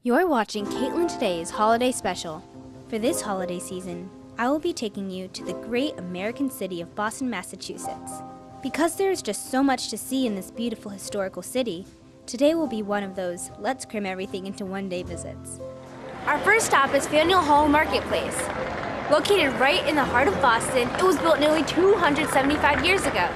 You're watching Kaitlyn Today's Holiday Special. For this holiday season, I will be taking you to the great American city of Boston, Massachusetts. Because there is just so much to see in this beautiful historical city, today will be one of those let's cram everything into one-day visits. Our first stop is Faneuil Hall Marketplace. Located right in the heart of Boston, it was built nearly 275 years ago.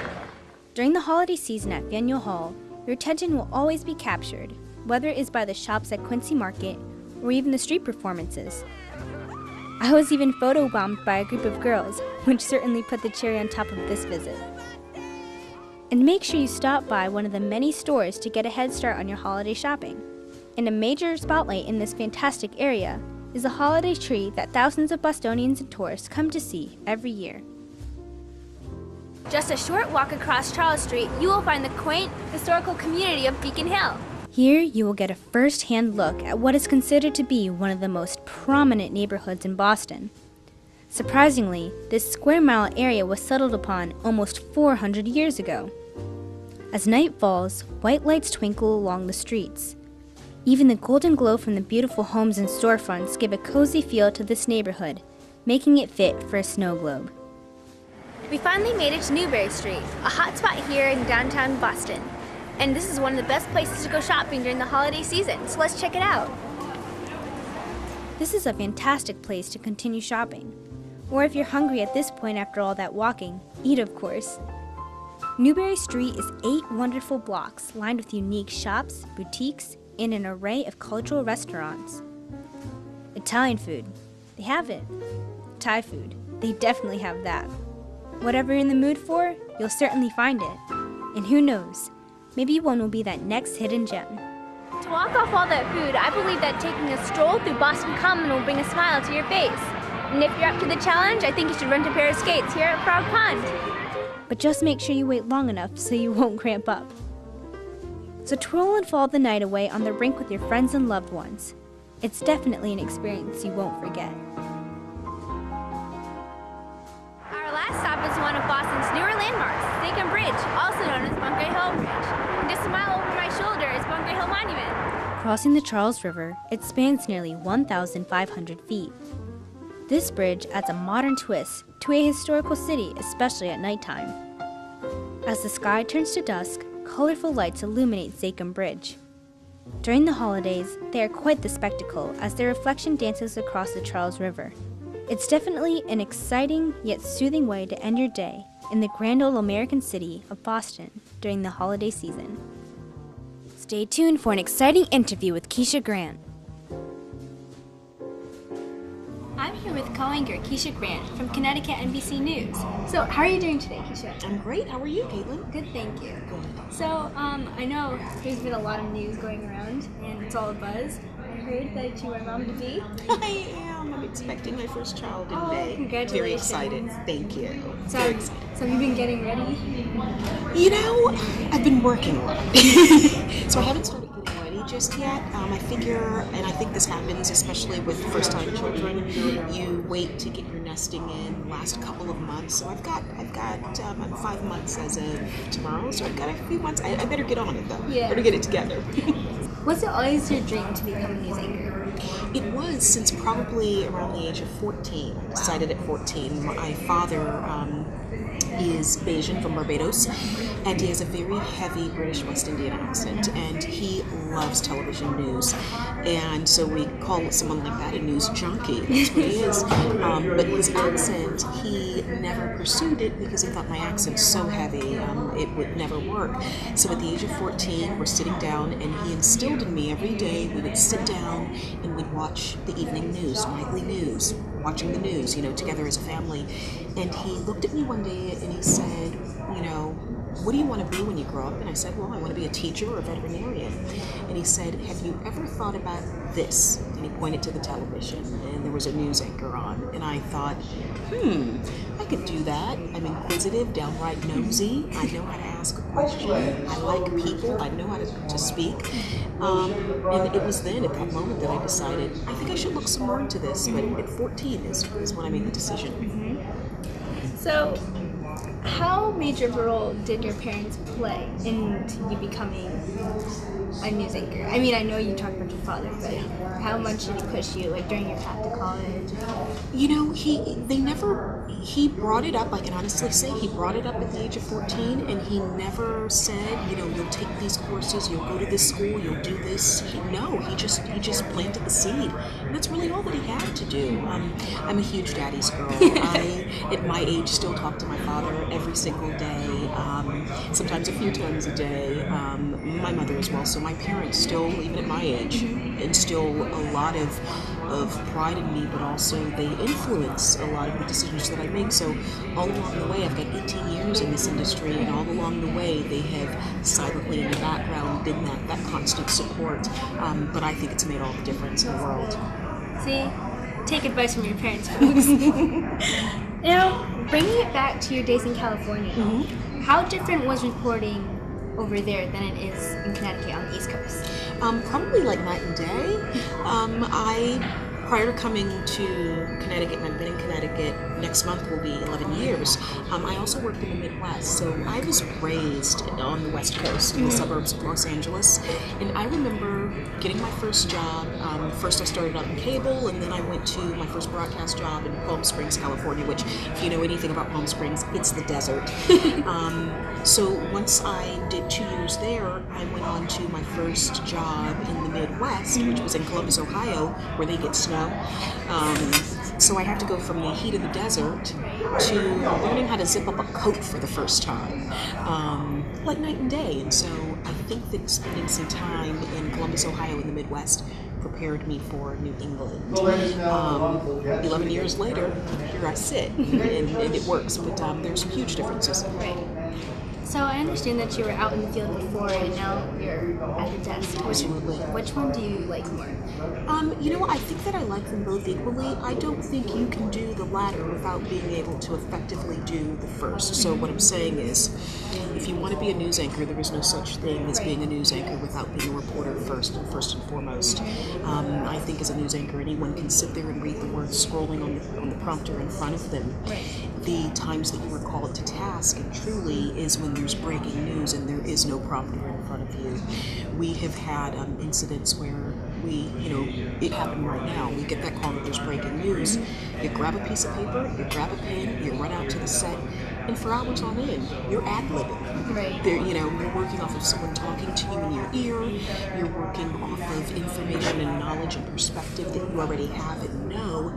During the holiday season at Faneuil Hall, your attention will always be captured, whether it is by the shops at Quincy Market or even the street performances. I was even photobombed by a group of girls, which certainly put the cherry on top of this visit. And make sure you stop by one of the many stores to get a head start on your holiday shopping. And a major spotlight in this fantastic area is a holiday tree that thousands of Bostonians and tourists come to see every year. Just a short walk across Charles Street, you will find the quaint, historical community of Beacon Hill. Here, you will get a first-hand look at what is considered to be one of the most prominent neighborhoods in Boston. Surprisingly, this square-mile area was settled upon almost 400 years ago. As night falls, white lights twinkle along the streets. Even the golden glow from the beautiful homes and storefronts give a cozy feel to this neighborhood, making it fit for a snow globe. We finally made it to Newbury Street, a hot spot here in downtown Boston. And this is one of the best places to go shopping during the holiday season, so let's check it out. This is a fantastic place to continue shopping. Or if you're hungry at this point after all that walking, eat of course. Newbury Street is 8 wonderful blocks lined with unique shops, boutiques, and an array of cultural restaurants. Italian food, they have it. Thai food, they definitely have that. Whatever you're in the mood for, you'll certainly find it. And who knows, maybe one will be that next hidden gem. To walk off all that food, I believe that taking a stroll through Boston Common will bring a smile to your face. And if you're up to the challenge, I think you should rent a pair of skates here at Frog Pond. But just make sure you wait long enough so you won't cramp up. So twirl and fall the night away on the rink with your friends and loved ones. It's definitely an experience you won't forget. Our last stop is one of Boston's newer landmarks, Steakham Bridge, also known as Bunker Hill Bridge. And just a mile over my shoulder is Bunker Hill Monument. Crossing the Charles River, it spans nearly 1,500 feet. This bridge adds a modern twist to a historical city, especially at nighttime. As the sky turns to dusk, colorful lights illuminate Steakham Bridge. During the holidays, they are quite the spectacle as their reflection dances across the Charles River. It's definitely an exciting yet soothing way to end your day in the grand old American city of Boston during the holiday season. Stay tuned for an exciting interview with Keisha Grant. I'm here with co-anchor Keisha Grant from Connecticut NBC News. So, how are you doing today, Keisha? I'm great. How are you, Kaitlyn? Good, thank you. Good. So, I know there's been a lot of news going around, and it's all a buzz. I heard that you are mom-to-be. I am. I'm expecting my first child in May. Congratulations. Very excited. Thank you. Very excited. So have you been getting ready? You know, I've been working a lot. So I haven't started getting ready just yet. I figure, and I think this happens especially with first-time children, you wait to get your nesting in the last couple of months. So I'm 5 months as of tomorrow, so I've got a few months. I better get on it though. Yeah. Better get it together. Was it always your dream to become a news anchor? It was since probably around the age of 14. I decided at 14. My father is Bayesian from Barbados, and he has a very heavy British West Indian accent, and he loves television news. And so we call someone like that a news junkie. That's what he is. But his accent, he never pursued it because he thought my accent's so heavy, it would never work. So at the age of 14, we're sitting down, and he instilled in me every day we would sit down and we'd watch the evening news, nightly news, watching the news, together as a family. And he looked at me one day and he said, what do you want to be when you grow up? And I said, well, I want to be a teacher or a veterinarian. And he said, have you ever thought about this? And he pointed to the television, and there was a news anchor on. And I thought, I could do that. I'm inquisitive, downright nosy. I know how to ask a question. I like people. I know how to speak. And it was then, at that moment, that I decided, I think I should look some more into this. But at 14 is when I made the decision. So, how major of a role did your parents play in you becoming a news anchor? I mean, I know you talked about your father, but how much did he push you, like, during your path to college? You know, he brought it up, I can honestly say, he brought it up at the age of 14, and he never said, you know, you'll take these courses, you'll go to this school, you'll do this. He just planted the seed. And that's really all that he had to do. I'm a huge daddy's girl. I, at my age, still talk to my father every single day, sometimes a few times a day. My mother as well. So my parents still, even at my age, instill a lot of pride in me, but also they influence a lot of the decisions that I make. So all along the way, I've got 18 years in this industry, and all along the way, they have silently in the background been that constant support. But I think it's made all the difference in the world. See? Take advice from your parents, folks. Now, bringing it back to your days in California, how different was reporting over there than it is in Connecticut on the East Coast? Probably like night and day. Prior to coming to Connecticut, and I've been in Connecticut, next month will be 11 years, I also worked in the Midwest. So I was raised on the West Coast, in the suburbs of Los Angeles, and I remember getting my first job. First I started out in cable, and then I went to my first broadcast job in Palm Springs, California, which, if you know anything about Palm Springs, it's the desert. So once I did 2 years there, I went on to my first job in the Midwest, which was in Columbus, Ohio, where they get snow. So I had to go from the heat of the desert to learning how to zip up a coat for the first time, like night and day. And so I think that spending some time in Columbus, Ohio in the Midwest prepared me for New England. 11 years later, here I sit, and it works, but there's some huge differences. Right. So I understand that you were out in the field before, and now you're at the desk. Absolutely. Which one do you like more? You know, I think that I like them both equally. I don't think you can do the latter without being able to effectively do the first. So what I'm saying is, if you want to be a news anchor, there is no such thing as being a news anchor without being a reporter first and foremost. I think as a news anchor, anyone can sit there and read the words scrolling on the prompter in front of them. Right. The times that you are called to task, and truly, is when there's breaking news and there is no prompter in front of you. We have had incidents where it happened right now. We get that call that there's breaking news. You grab a piece of paper, you grab a pen, you run out to the set, and for hours on end, you're ad-libbing. Right. You're working off of someone talking to you in your ear. You're working off of information and knowledge and perspective that you already have and know,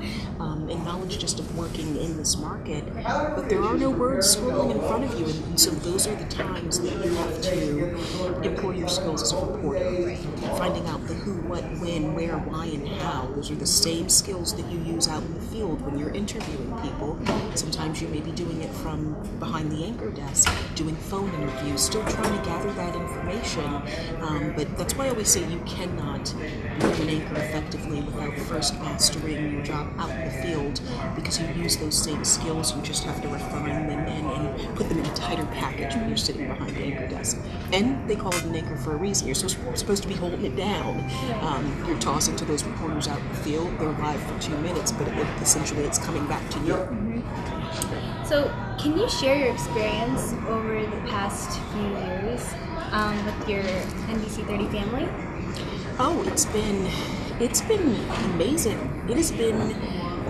and knowledge just of working in this market. But there are no words scrolling in front of you, and so those are the times that you have to employ your skills as a reporter. Finding out the who, what, when, where, why, and how. Those are the same skills that you use out in the field when you're interviewing people. Sometimes you may be doing it from behind the anchor desk, doing phone interviews, still trying to gather that information. But that's why I always say you cannot be an anchor effectively without first mastering your job out in the field, because you use those same skills, you just have to refine them and put them in a tighter package when you're sitting behind the anchor desk. And they call it an anchor for a reason. You're supposed to be holding it down. You're tossing to those reporters out in the field. They're live for 2 minutes, but essentially it's coming back to you. So, can you share your experience over the past few years with your NBC 30 family? Oh, it's been amazing. It has been,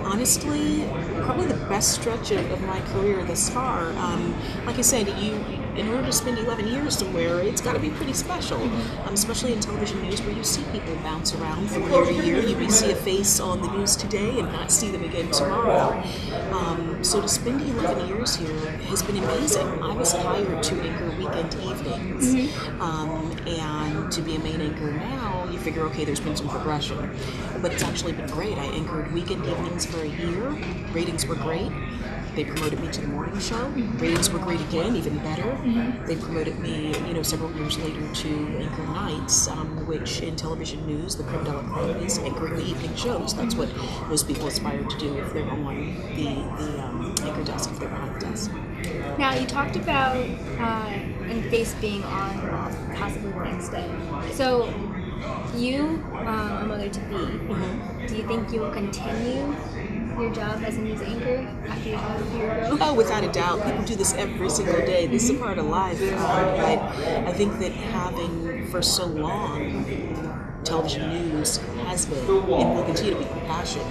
honestly, probably the best stretch of my career thus far. Like I said, in order to spend 11 years somewhere, it's got to be pretty special, especially in television news where you see people bounce around from year to year. You may see a face on the news today and not see them again tomorrow. So to spend 11 years here has been amazing. I was hired to anchor weekend evenings, and to be a main anchor now, you figure, okay, there's been some progression, but it's actually been great. I anchored weekend evenings for a year. Ratings were great. They promoted me to the morning show. Ratings were great again, even better. They promoted me, several years later to anchor nights, which in television news, the creme de la creme is anchoring the evening shows. That's what most people aspire to do if they're on the anchor desk, if they're behind the desk. Now, you talked about and Face being on possibly the next day. So, You, a mother to be, do you think you will continue your job as a news anchor after you have a year? Oh, without a doubt. People do this every single day. This is a part of life. But I think that having for so long television news has been and will continue to be my passion.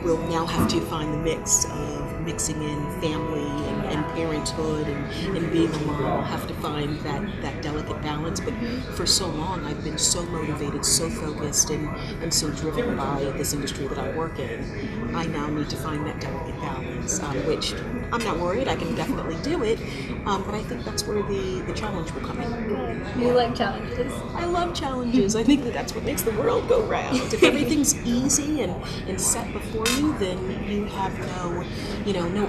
We'll now have to find the mix of mixing in family and parenthood and being a mom. I'll have to find that delicate balance. But for so long, I've been so motivated, so focused, and so driven by this industry that I work in. I now need to find that delicate balance, which I'm not worried. I can definitely do it. But I think that's where the challenge will come in. You like challenges? I love challenges. I think that's what makes the world go round. If everything's easy and set before you, then you have no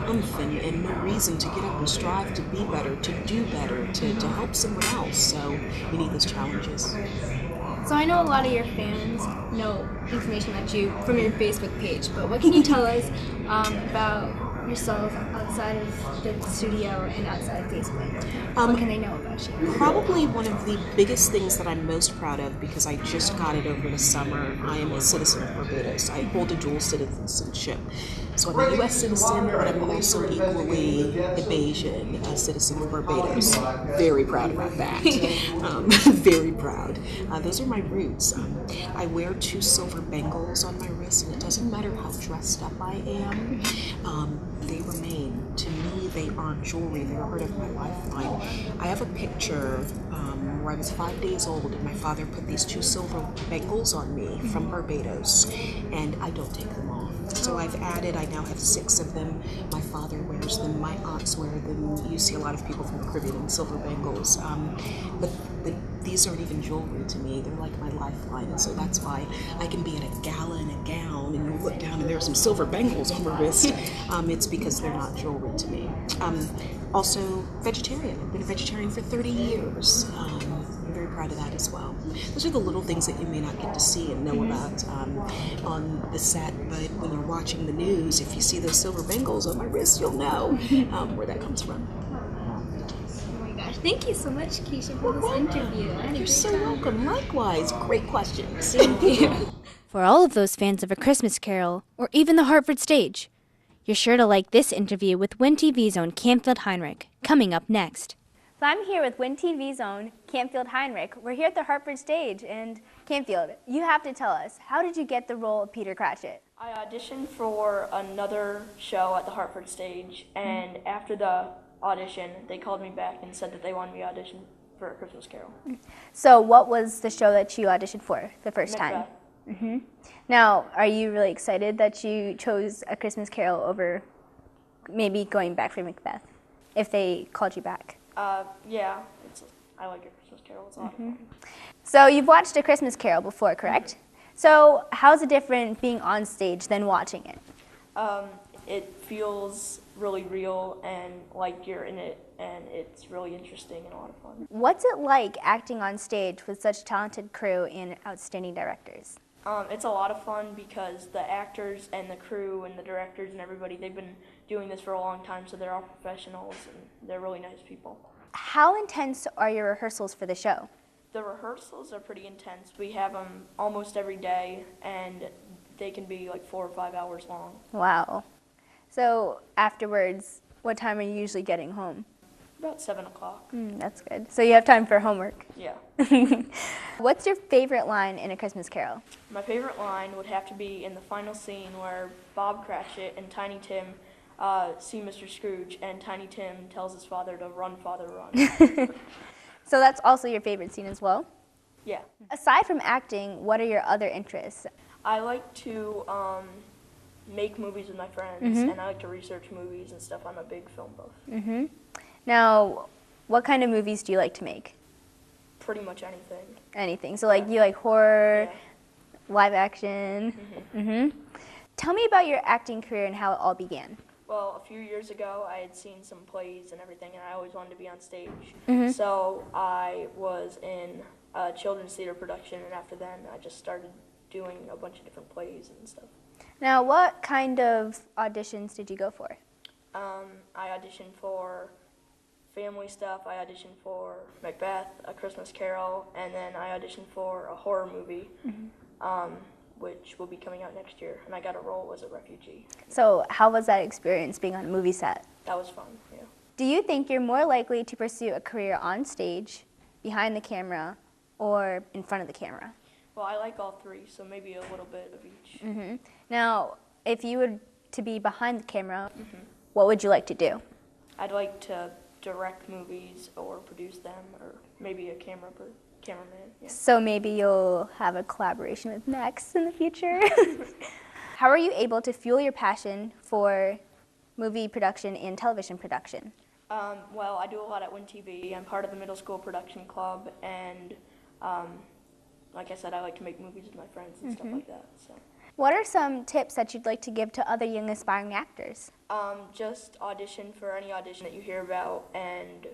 umph and no reason to get up and strive to be better, to do better, to help someone else. So you need those challenges. So I know a lot of your fans know information about you from your Facebook page, but what can you tell us about yourself outside of the studio and outside of Facebook? What can they know about you? Probably one of the biggest things that I'm most proud of, because I just got it over the summer, I am a citizen of Barbados. I hold a dual citizenship. So I'm a U.S. citizen, but I'm also equally a Bayesian, a citizen of Barbados. Very proud about that. Very proud. Those are my roots. I wear 2 silver bangles on my wrist, and it doesn't matter how dressed up I am. They remain. To me, they aren't jewelry. They're a part of my lifeline. I have a picture where I was 5 days old, and my father put these 2 silver bangles on me from Barbados, and I don't take them off. So I now have 6 of them. My father wears them. My aunts wear them. You see a lot of people from the Caribbean in silver bangles. But these aren't even jewelry to me. They're like my lifeline, and so that's why I can be at a gala in a gown, and you look down and there are some silver bangles on my wrist. It's because they're not jewelry to me. Also, vegetarian. I've been a vegetarian for 30 years. I'm very proud of that as well. Those are the little things that you may not get to see and know about on the set, but when you're watching the news, if you see those silver bangles on my wrist, you'll know where that comes from. Oh my gosh, thank you so much, Keisha, for this interview. You're so welcome. Likewise, great questions. Thank you. For all of those fans of A Christmas Carol, or even the Hartford stage, you're sure to like this interview with Win TV's own Campfield Heinrich, coming up next. So I'm here with Win TV's own Campfield Heinrich. We're here at the Hartford stage, and Campfield, you have to tell us, how did you get the role of Peter Cratchit? I auditioned for another show at the Hartford stage, and after the audition, they called me back and said that they wanted me to audition for A Christmas Carol. So what was the show that you auditioned for the first time? Macbeth. Now, are you really excited that you chose A Christmas Carol over maybe going back for Macbeth, if they called you back? Yeah, I like A Christmas Carol. It's a lot of fun. So you've watched A Christmas Carol before, correct? So how's it different being on stage than watching it? It feels really real and like you're in it, and it's really interesting and a lot of fun. What's it like acting on stage with such talented crew and outstanding directors? It's a lot of fun because the actors and the crew and the directors and everybody, they've been doing this for a long time, so they're all professionals and they're really nice people. How intense are your rehearsals for the show? The rehearsals are pretty intense. We have them almost every day, and they can be like 4 or 5 hours long. Wow. So afterwards, what time are you usually getting home? About 7 o'clock. That's good. So you have time for homework. Yeah. What's your favorite line in A Christmas Carol? My favorite line would have to be in the final scene where Bob Cratchit and Tiny Tim see Mr. Scrooge, and Tiny Tim tells his father to run, father, run. So that's also your favorite scene as well? Yeah. Aside from acting, what are your other interests? I like to make movies with my friends, and I like to research movies and stuff. I'm a big film buff. Now, what kind of movies do you like to make? Pretty much anything. Anything. So like you like horror, live action. Tell me about your acting career and how it all began. Well, a few years ago, I had seen some plays and everything, and I always wanted to be on stage. So I was in a children's theater production, and after then, I just started doing a bunch of different plays and stuff. Now, what kind of auditions did you go for? I auditioned for family stuff, I auditioned for Macbeth, A Christmas Carol, and then I auditioned for a horror movie, which will be coming out next year, and I got a role as a refugee. So how was that experience being on a movie set? That was fun, yeah. Do you think you're more likely to pursue a career on stage, behind the camera, or in front of the camera? Well, I like all three, so maybe a little bit of each. Now, if you were to be behind the camera, what would you like to do? I'd like to direct movies or produce them, or maybe a cameraman. Yeah. So maybe you'll have a collaboration with Max in the future? How are you able to fuel your passion for movie production and television production? Well, I do a lot at WinTV. I'm part of the middle school production club, and like I said, I like to make movies with my friends and stuff like that. So. What are some tips that you'd like to give to other young aspiring actors? Just audition for any audition that you hear about, and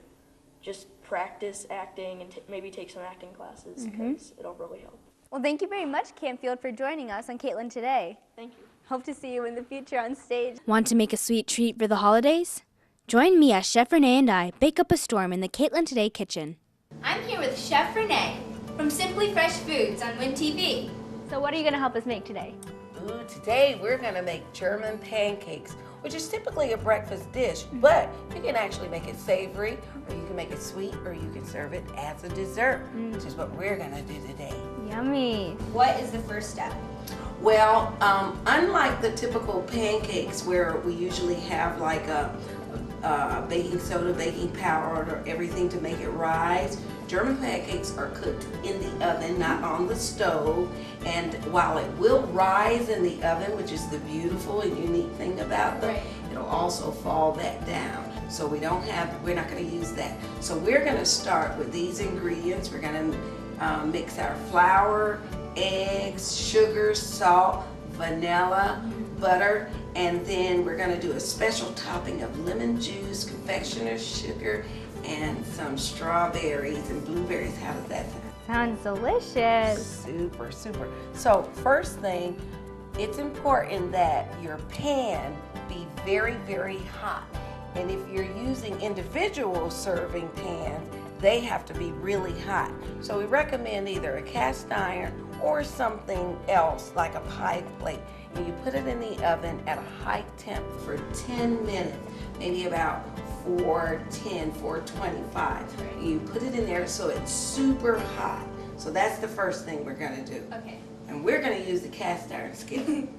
just practice acting, and maybe take some acting classes, because it'll really help. Well, thank you very much, Campfield, for joining us on Kaitlyn Today. Thank you. Hope to see you in the future on stage. Want to make a sweet treat for the holidays? Join me as Chef Renee and I bake up a storm in the Kaitlyn Today kitchen. I'm here with Chef Renee from Simply Fresh Foods on WinTV. So what are you going to help us make today? Ooh, today we're going to make German pancakes, which is typically a breakfast dish, but you can actually make it savory, or you can make it sweet, or you can serve it as a dessert, which is what we're going to do today. Yummy. What is the first step? Well, unlike the typical pancakes where we usually have like a baking soda, baking powder, or everything to make it rise, German pancakes are cooked in the oven, not on the stove. And while it will rise in the oven, which is the beautiful and unique thing about them, it'll also fall back down. So we're not going to use that. So we're going to start with these ingredients. We're going to mix our flour, eggs, sugar, salt, vanilla, butter, and then we're going to do a special topping of lemon juice, confectioner's sugar, and some strawberries and blueberries. How does that sound? Sounds delicious. Super, super. So first thing, it's important that your pan be very, very hot. And if you're using individual serving pans, they have to be really hot. So we recommend either a cast iron or something else like a pie plate. And you put it in the oven at a high temp for 10 minutes, maybe about 410, 425. You put it in there so it's super hot. So that's the first thing we're gonna do. Okay. And we're gonna use the cast iron skillet.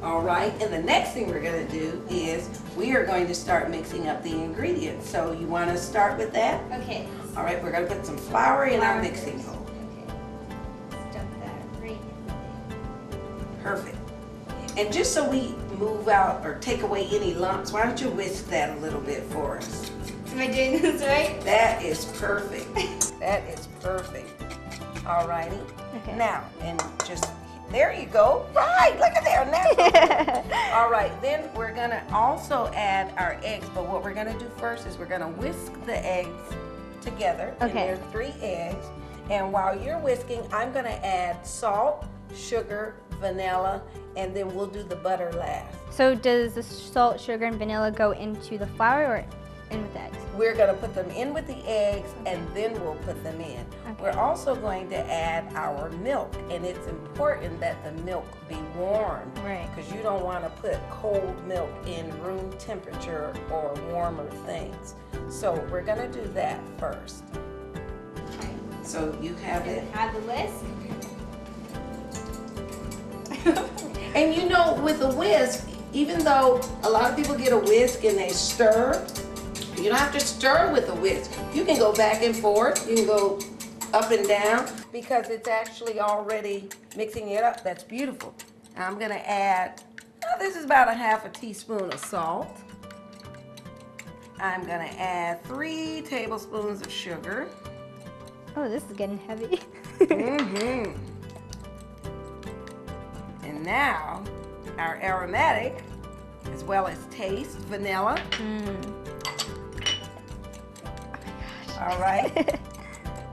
All right, and the next thing we're going to do is we are going to start mixing up the ingredients. So you want to start with that? Okay. All right, we're going to put some flour in our mixing bowl. Okay. Stuff that right in there. Perfect. And just so we move out or take away any lumps, why don't you whisk that a little bit for us? Am I doing this right? That is perfect. That is perfect. All righty. Okay. Now, and just there you go. Right, look at there now. All right, then we're gonna also add our eggs, but what we're gonna do first is we're gonna whisk the eggs together. Okay. And there are 3 eggs. And while you're whisking, I'm gonna add salt, sugar, vanilla, and then we'll do the butter last. So does the salt, sugar, and vanilla go into the flour or in with the eggs? We're gonna put them in with the eggs and then we'll put them in. Okay. We're also going to add our milk, and it's important that the milk be warm. Right. Because you don't want to put cold milk in room temperature or warmer things. So we're gonna do that first. Okay. So you have it. Add the whisk. And you know, with a whisk, even though a lot of people get a whisk and they stir, you don't have to stir with a whisk. You can go back and forth. You can go up and down because it's actually already mixing it up. That's beautiful. Now I'm gonna add, this is about a half a teaspoon of salt. I'm gonna add 3 tablespoons of sugar. Oh, this is getting heavy. Mm-hmm. And now our aromatic, as well as taste, vanilla. All right.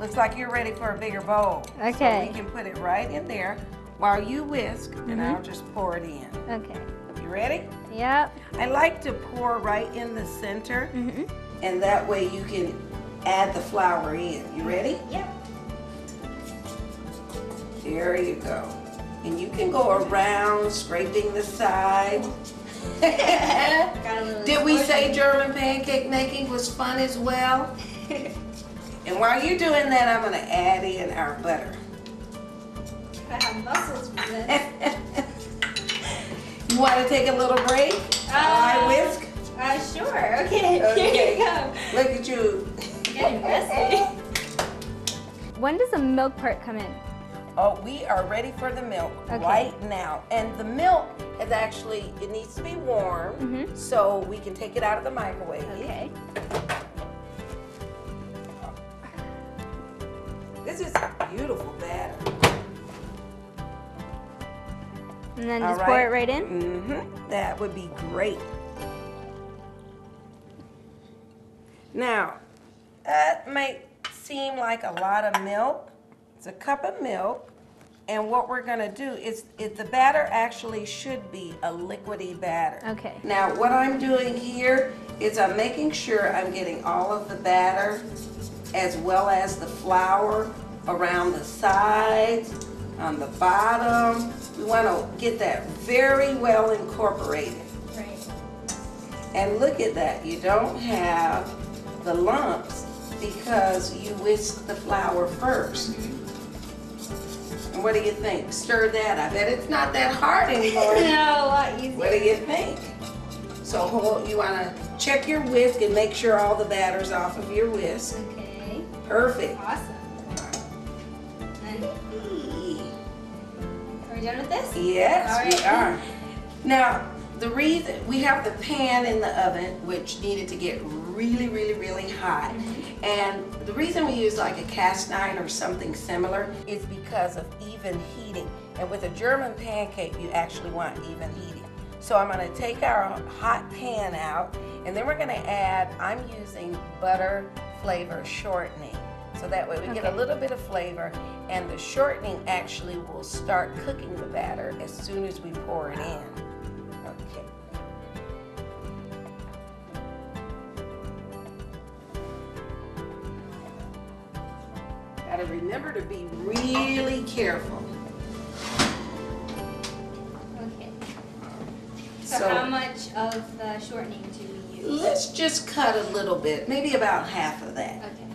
Looks like you're ready for a bigger bowl. Okay. So we can put it right in there while you whisk, and I'll just pour it in. Okay. You ready? Yep. I like to pour right in the center, and that way you can add the flour in. You ready? Yep. There you go. And you can go around scraping the side. Did we say German pancake making was fun as well? And while you're doing that, I'm going to add in our butter. I have muscles for this. You want to take a little break while I whisk? Sure. Okay. Here you go. Look at you. Getting messy. When does the milk part come in? Oh, we are ready for the milk right now. And the milk is actually, it needs to be warm, so we can take it out of the microwave. Okay. This is beautiful batter. And then just pour it right in? That would be great. Now, that may seem like a lot of milk. It's a cup of milk. And what we're gonna do is, the batter actually should be a liquidy batter. Okay. Now, what I'm doing here is I'm making sure I'm getting all of the batter as well as the flour around the sides, on the bottom. We want to get that very well incorporated. Right. And look at that, you don't have the lumps because you whisk the flour first. And what do you think? Stir that. I bet it's not that hard anymore. No, a lot easier. What do you think? So you want to check your whisk and make sure all the batter's off of your whisk. Okay. Perfect. Awesome. And are we done with this? Yes, All we right. are. Now, the reason we have the pan in the oven, which needed to get really, really, really hot. And the reason we use like a cast iron or something similar is because of even heating. And with a German pancake, you actually want even heating. So I'm going to take our hot pan out, and then we're going to add, I'm using butter flavor shortening. So that way we get a little bit of flavor, and the shortening actually will start cooking the batter as soon as we pour it in. Okay. Gotta remember to be really careful. Okay. So how much of the shortening do we use? Let's just cut a little bit, maybe about half of that. Okay.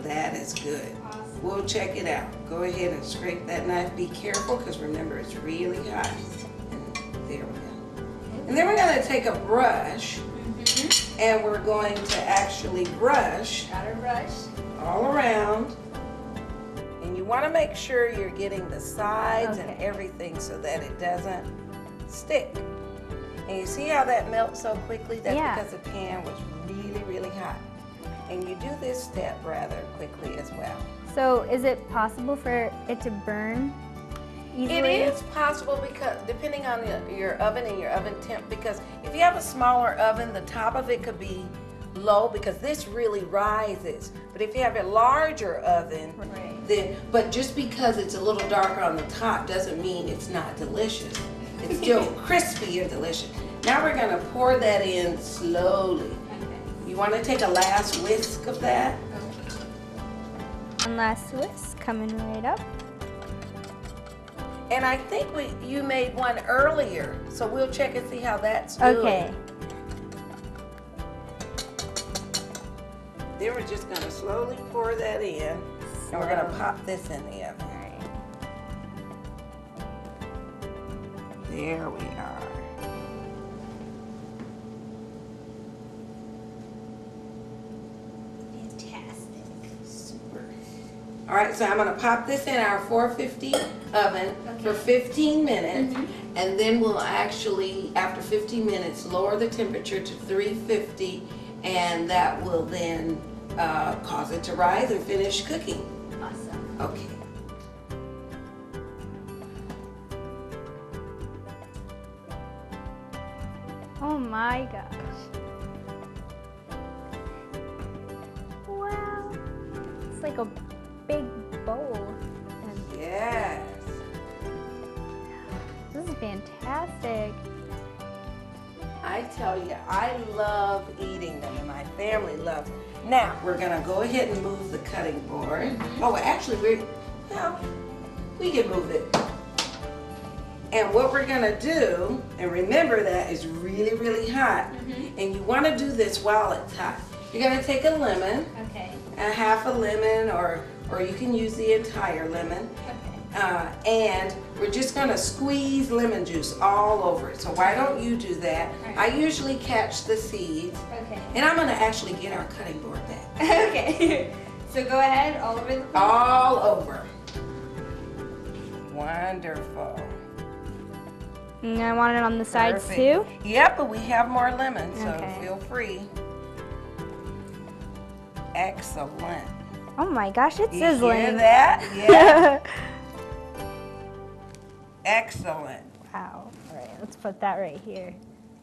That is good. Awesome. We'll check it out. Go ahead and scrape that knife. Be careful, because remember, it's really hot. And there we go. And then we're going to take a brush, and we're going to actually brush Got a brush. all around. And you want to make sure you're getting the sides and everything so that it doesn't stick. And you see how that melts so quickly? That's because the pan was really, really hot. And you do this step rather quickly as well. So is it possible for it to burn easily? It is possible, because depending on your oven and your oven temp, because if you have a smaller oven, the top of it could be low because this really rises. But if you have a larger oven, then, but just because it's a little darker on the top doesn't mean it's not delicious. It's still crispy and delicious. Now we're gonna pour that in slowly. You want to take a last whisk of that? One last whisk, coming right up. And I think you made one earlier, so we'll check and see how that's doing. Okay. Then we're just going to slowly pour that in, and we're going to pop this in the oven. There we are. All right, so I'm gonna pop this in our 450 oven for 15 minutes, and then we'll actually, after 15 minutes, lower the temperature to 350, and that will then cause it to rise and finish cooking. Awesome. Okay. Oh my gosh. Wow. It's like a big bowl. And Yes. this is fantastic. I tell you, I love eating them, and my family loves them. Now, we're gonna go ahead and move the cutting board. Oh, well, actually, we can move it. And what we're gonna do, and remember that is really, really hot, and you wanna do this while it's hot. You're gonna take a lemon, Okay. a half a lemon, or you can use the entire lemon. And we're just gonna squeeze lemon juice all over it. So why don't you do that? I usually catch the seeds. Okay. And I'm gonna actually get our cutting board back. Okay. So go ahead, all over the place. All over. Wonderful. And I want it on the sides Perfect. too. Yep, but we have more lemon, so Okay. feel free. Excellent. Oh my gosh, it's You sizzling. hear that? Yeah. Excellent. Wow. All right, let's put that right here.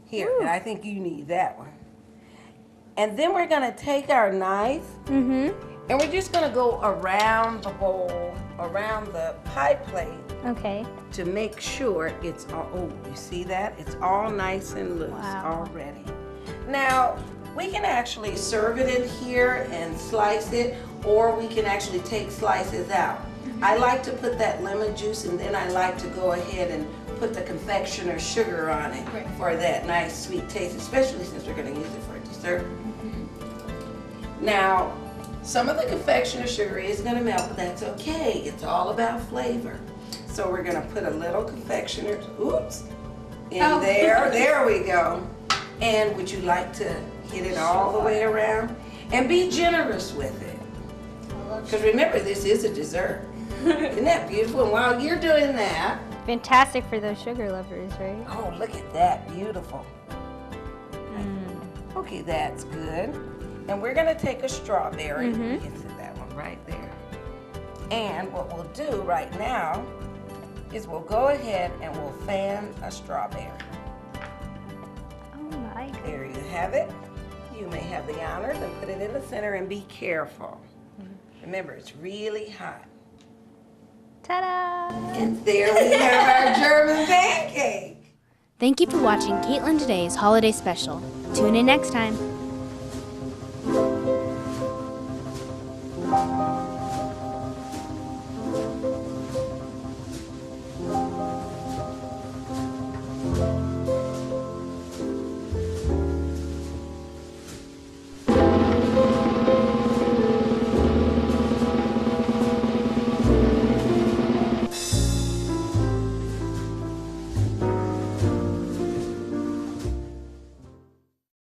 Here, and I think you need that one. And then we're gonna take our knife, and we're just gonna go around the bowl, around the pie plate, Okay. to make sure it's all, oh, you see that? It's all nice and loose Wow. already. Now, we can actually serve it in here and slice it, or we can actually take slices out. I like to put that lemon juice, and then I like to go ahead and put the confectioner sugar on it for that nice sweet taste, especially since we're gonna use it for dessert. Now, some of the confectioner sugar is gonna melt, but that's okay. It's all about flavor. So we're gonna put a little confectioner, in there. There we go. And would you like to hit it all the way around? And be generous with it. Because remember, this is a dessert. Isn't that beautiful? And while you're doing that, Fantastic for those sugar lovers, right? oh, look at that, beautiful. Okay, that's good. And we're gonna take a strawberry. You can sit that one right there. And what we'll do right now is we'll go ahead and we'll fan a strawberry. Oh my gosh. There you have it. You may have the honors and put it in the center, and be careful. Remember, it's really hot. Ta-da! And there we have our German pancake. Thank you for watching Kaitlyn Today's Holiday Special. Tune in next time.